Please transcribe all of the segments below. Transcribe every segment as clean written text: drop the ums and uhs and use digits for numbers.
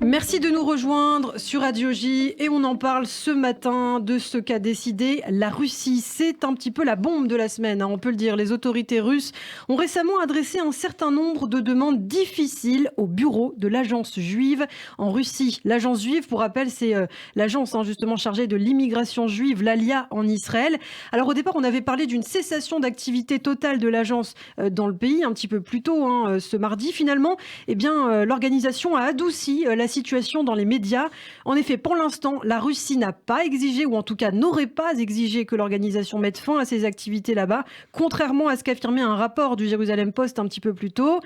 Merci de nous rejoindre sur Radio J et on en parle ce matin de ce qu'a décidé la Russie. C'est un petit peu la bombe de la semaine, on peut le dire. Les autorités russes ont récemment adressé un certain nombre de demandes difficiles au bureau de l'agence juive en Russie. L'agence juive, pour rappel, c'est l'agence justement chargée de l'immigration juive, l'ALIA en Israël. Alors au départ, on avait parlé d'une cessation d'activité totale de l'agence dans le pays un petit peu plus tôt ce mardi. Finalement, l'organisation a adouci la situation dans les médias. En effet, pour l'instant, la Russie n'a pas exigé, ou en tout cas n'aurait pas exigé que l'organisation mette fin à ses activités là-bas, contrairement à ce qu'affirmait un rapport du Jerusalem Post un petit peu plus tôt.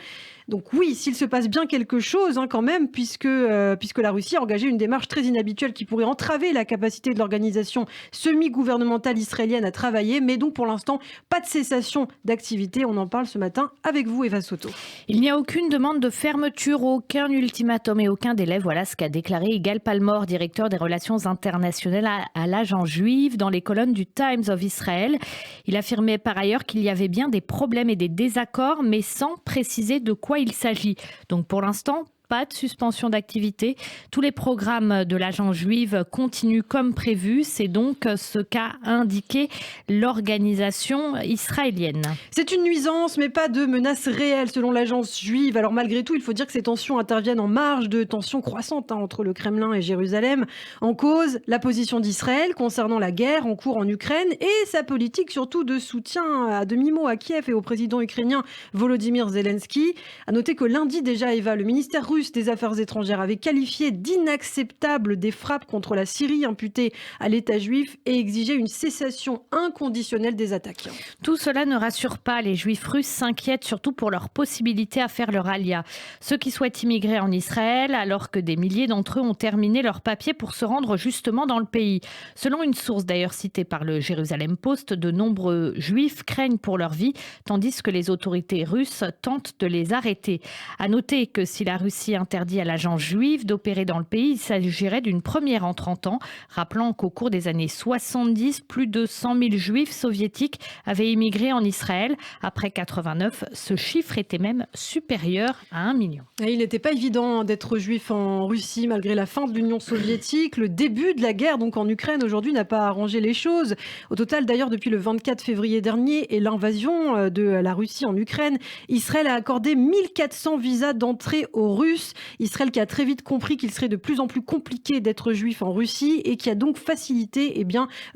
Donc oui, s'il se passe bien quelque chose quand même, puisque la Russie a engagé une démarche très inhabituelle qui pourrait entraver la capacité de l'organisation semi-gouvernementale israélienne à travailler. Mais donc pour l'instant, pas de cessation d'activité. On en parle ce matin avec vous, Eva Soto. Il n'y a aucune demande de fermeture, aucun ultimatum et aucun délai. Voilà ce qu'a déclaré Yigal Palmor, directeur des relations internationales à l'agence juive, dans les colonnes du Times of Israel. Il affirmait par ailleurs qu'il y avait bien des problèmes et des désaccords, mais sans préciser de quoi il s'agit. Donc pour l'instant, pas de suspension d'activité. Tous les programmes de l'agence juive continuent comme prévu. C'est donc ce qu'a indiqué l'organisation israélienne. C'est une nuisance, mais pas de menace réelle selon l'agence juive. Alors malgré tout, il faut dire que ces tensions interviennent en marge de tensions croissantes entre le Kremlin et Jérusalem. En cause, la position d'Israël concernant la guerre en cours en Ukraine et sa politique surtout de soutien à demi-mot à Kiev et au président ukrainien Volodymyr Zelensky. À noter que lundi déjà, Eva, le ministère russe des Affaires étrangères avait qualifié d'inacceptable des frappes contre la Syrie imputées à l'État juif et exigé une cessation inconditionnelle des attaques. Tout cela ne rassure pas. Les juifs russes s'inquiètent surtout pour leur possibilité à faire leur alia. Ceux qui souhaitent immigrer en Israël, alors que des milliers d'entre eux ont terminé leurs papiers pour se rendre justement dans le pays. Selon une source d'ailleurs citée par le Jerusalem Post, de nombreux juifs craignent pour leur vie, tandis que les autorités russes tentent de les arrêter. À noter que si la Russie interdit à l'agence juive d'opérer dans le pays, il s'agirait d'une première en 30 ans, rappelant qu'au cours des années 70, plus de 100 000 juifs soviétiques avaient immigré en Israël. Après 89, ce chiffre était même supérieur à 1 million. Et il n'était pas évident d'être juif en Russie malgré la fin de l'Union soviétique. Le début de la guerre donc en Ukraine aujourd'hui n'a pas arrangé les choses. Au total d'ailleurs, depuis le 24 février dernier et l'invasion de la Russie en Ukraine, Israël a accordé 1400 visas d'entrée aux Russes. Israël qui a très vite compris qu'il serait de plus en plus compliqué d'être juif en Russie et qui a donc facilité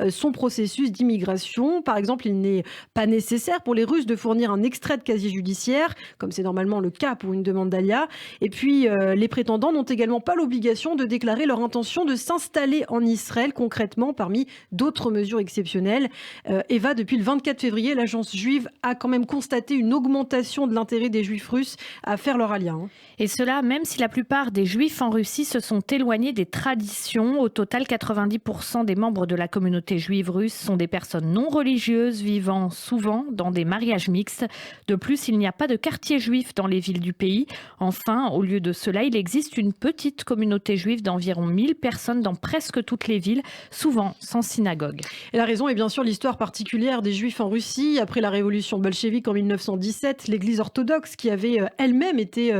son processus d'immigration. Par exemple, il n'est pas nécessaire pour les Russes de fournir un extrait de casier judiciaire, comme c'est normalement le cas pour une demande d'alia. Et puis, les prétendants n'ont également pas l'obligation de déclarer leur intention de s'installer en Israël concrètement parmi d'autres mesures exceptionnelles. Eva, depuis le 24 février, l'agence juive a quand même constaté une augmentation de l'intérêt des juifs russes à faire leur alia. Et cela, même si la plupart des juifs en Russie se sont éloignés des traditions. Au total, 90% des membres de la communauté juive russe sont des personnes non religieuses vivant souvent dans des mariages mixtes. De plus, il n'y a pas de quartier juif dans les villes du pays. Enfin, au lieu de cela, il existe une petite communauté juive d'environ 1000 personnes dans presque toutes les villes, souvent sans synagogue. Et la raison est bien sûr l'histoire particulière des juifs en Russie. Après la révolution bolchevique en 1917, l'église orthodoxe qui avait elle-même été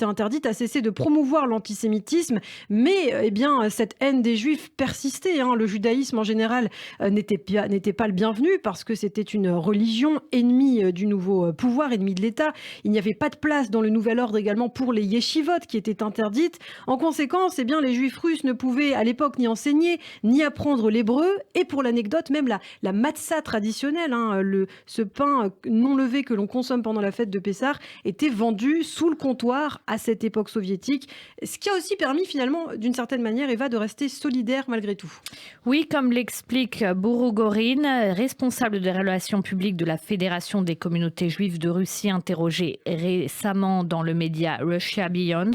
interdite a cessé de promouvoir l'antisémitisme, mais cette haine des juifs persistait. Le judaïsme en général n'était pas le bienvenu parce que c'était une religion ennemie du nouveau pouvoir, ennemie de l'État. Il n'y avait pas de place dans le nouvel ordre également pour les yeshivot qui étaient interdites. En conséquence, les juifs russes ne pouvaient à l'époque ni enseigner, ni apprendre l'hébreu. Et pour l'anecdote, même la matzah traditionnelle, ce pain non levé que l'on consomme pendant la fête de Pessah, était vendu sous le comptoir à cette époque soviétique. Ce qui a aussi permis finalement, d'une certaine manière, Eva, de rester solidaire malgré tout. Oui, comme l'explique Bourou Gorin, responsable des relations publiques de la Fédération des communautés juives de Russie, interrogé récemment dans le média Russia Beyond,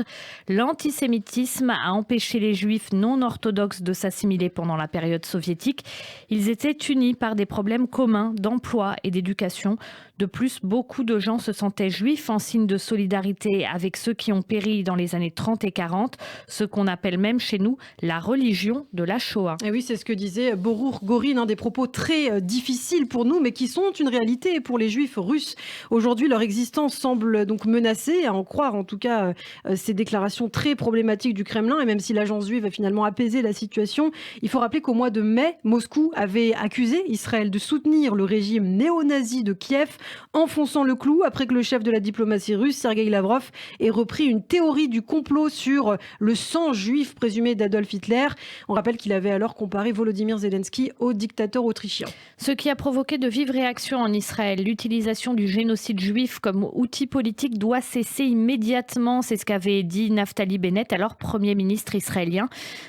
l'antisémitisme a empêché les juifs non orthodoxes de s'assimiler pendant la période soviétique. Ils étaient unis par des problèmes communs d'emploi et d'éducation. De plus, beaucoup de gens se sentaient juifs en signe de solidarité avec ceux qui ont péri dans les années 30 et 40, ce qu'on appelle même chez nous la religion de la Shoah. Et oui, c'est ce que disait Borur Gorin, des propos très difficiles pour nous, mais qui sont une réalité pour les juifs russes. Aujourd'hui, leur existence semble donc menacée, à en croire en tout cas ces déclarations très problématiques du Kremlin. Et même si l'agence juive a finalement apaisé la situation, il faut rappeler qu'au mois de mai, Moscou avait accusé Israël de soutenir le régime néo-nazi de Kiev, enfonçant le clou après que le chef de la diplomatie russe, Sergei Lavrov, ait repris une théorie du complot sur le sang juif présumé d'Adolf Hitler. On rappelle qu'il avait alors comparé Volodymyr Zelensky au dictateur autrichien. Ce qui a provoqué de vives réactions en Israël. L'utilisation du génocide juif comme outil politique doit cesser immédiatement. C'est ce qu'avait dit Naftali Bennett, alors Premier ministre israélien.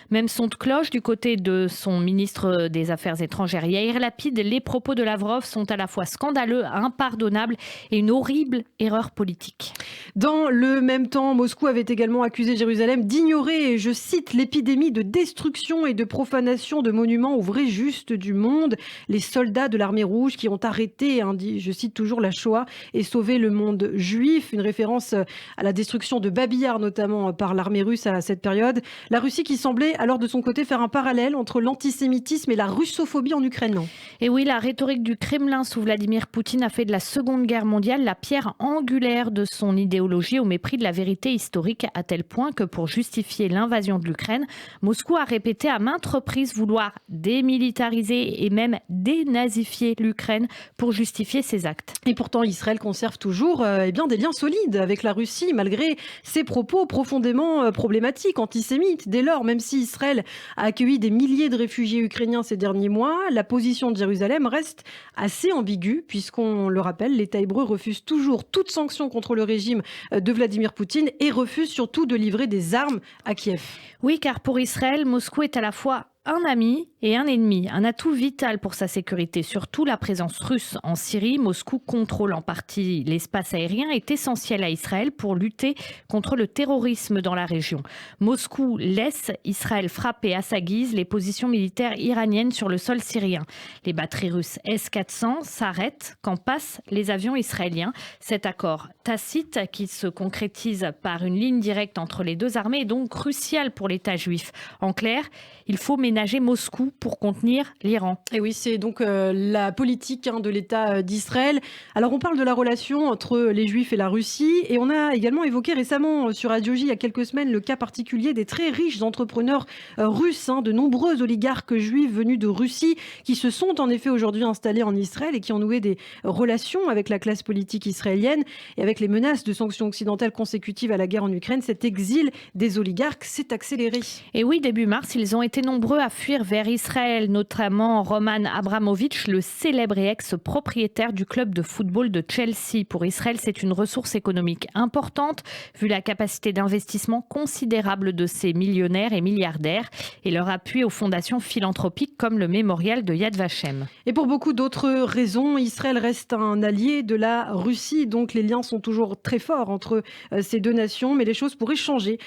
Même son de cloche du côté de son ministre des Affaires étrangères, Yair Lapid. Les propos de Lavrov sont à la fois scandaleux, impardonnables et une horrible erreur politique. Dans le même temps, Moscou avait également accusé Jérusalem d'ignorer, je cite, l'épidémie de destruction et de profanation de monuments au vrai juste du monde. Les soldats de l'armée rouge qui ont arrêté, je cite toujours, la Shoah et sauvé le monde juif. Une référence à la destruction de Babi Yar, notamment par l'armée russe à cette période. La Russie qui semblait alors de son côté faire un parallèle entre l'antisémitisme et la russophobie en Ukraine. Et oui, la rhétorique du Kremlin sous Vladimir Poutine a fait de la Seconde Guerre mondiale la pierre angulaire de son idéologie au mépris de la vérité historique, à tel point que pour justifier l'invasion de l'Ukraine, Moscou a répété à maintes reprises vouloir démilitariser et même dénazifier l'Ukraine pour justifier ses actes. Et pourtant, Israël conserve toujours des liens solides avec la Russie, malgré ses propos profondément problématiques, antisémites. Dès lors, même si Israël a accueilli des milliers de réfugiés ukrainiens ces derniers mois, la position de Jérusalem reste assez ambiguë, puisqu'on le rappelle, l'État hébreu refuse toujours toute sanction contre le régime de Vladimir Poutine et refuse surtout de livrer des armes à Kiev. Oui, car pour Israël, Moscou est à la fois un ami et un ennemi, un atout vital pour sa sécurité. Surtout la présence russe en Syrie, Moscou contrôle en partie l'espace aérien, est essentiel à Israël pour lutter contre le terrorisme dans la région. Moscou laisse Israël frapper à sa guise les positions militaires iraniennes sur le sol syrien. Les batteries russes S-400 s'arrêtent quand passent les avions israéliens. Cet accord tacite qui se concrétise par une ligne directe entre les deux armées est donc crucial pour l'État juif. En clair, il faut ménager Moscou pour contenir l'Iran. Et oui, c'est donc la politique de l'État d'Israël. Alors, on parle de la relation entre les Juifs et la Russie. Et on a également évoqué récemment sur Radio J, il y a quelques semaines, le cas particulier des très riches entrepreneurs russes, de nombreux oligarques juifs venus de Russie qui se sont en effet aujourd'hui installés en Israël et qui ont noué des relations avec la classe politique israélienne. Et avec les menaces de sanctions occidentales consécutives à la guerre en Ukraine, cet exil des oligarques s'est accéléré. Et oui, début mars, ils ont été nombreux à fuir vers Israël, notamment Roman Abramovich, le célèbre et ex-propriétaire du club de football de Chelsea. Pour Israël, c'est une ressource économique importante, vu la capacité d'investissement considérable de ces millionnaires et milliardaires et leur appui aux fondations philanthropiques comme le mémorial de Yad Vashem. Et pour beaucoup d'autres raisons, Israël reste un allié de la Russie, donc les liens sont toujours très forts entre ces deux nations, mais les choses pourraient changer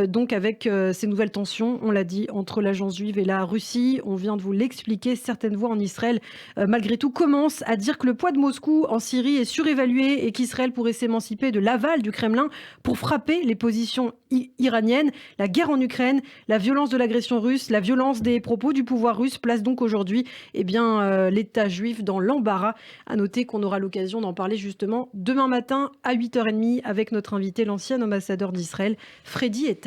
donc avec ces nouvelles tensions, on l'a dit, entre l'agence juive et la Russie. On vient de vous l'expliquer, certaines voix en Israël, malgré tout, commencent à dire que le poids de Moscou en Syrie est surévalué et qu'Israël pourrait s'émanciper de l'aval du Kremlin pour frapper les positions iraniennes. La guerre en Ukraine, la violence de l'agression russe, la violence des propos du pouvoir russe place donc aujourd'hui l'État juif dans l'embarras. À noter qu'on aura l'occasion d'en parler justement demain matin à 8h30 avec notre invité, l'ancien ambassadeur d'Israël, Freddy Eta.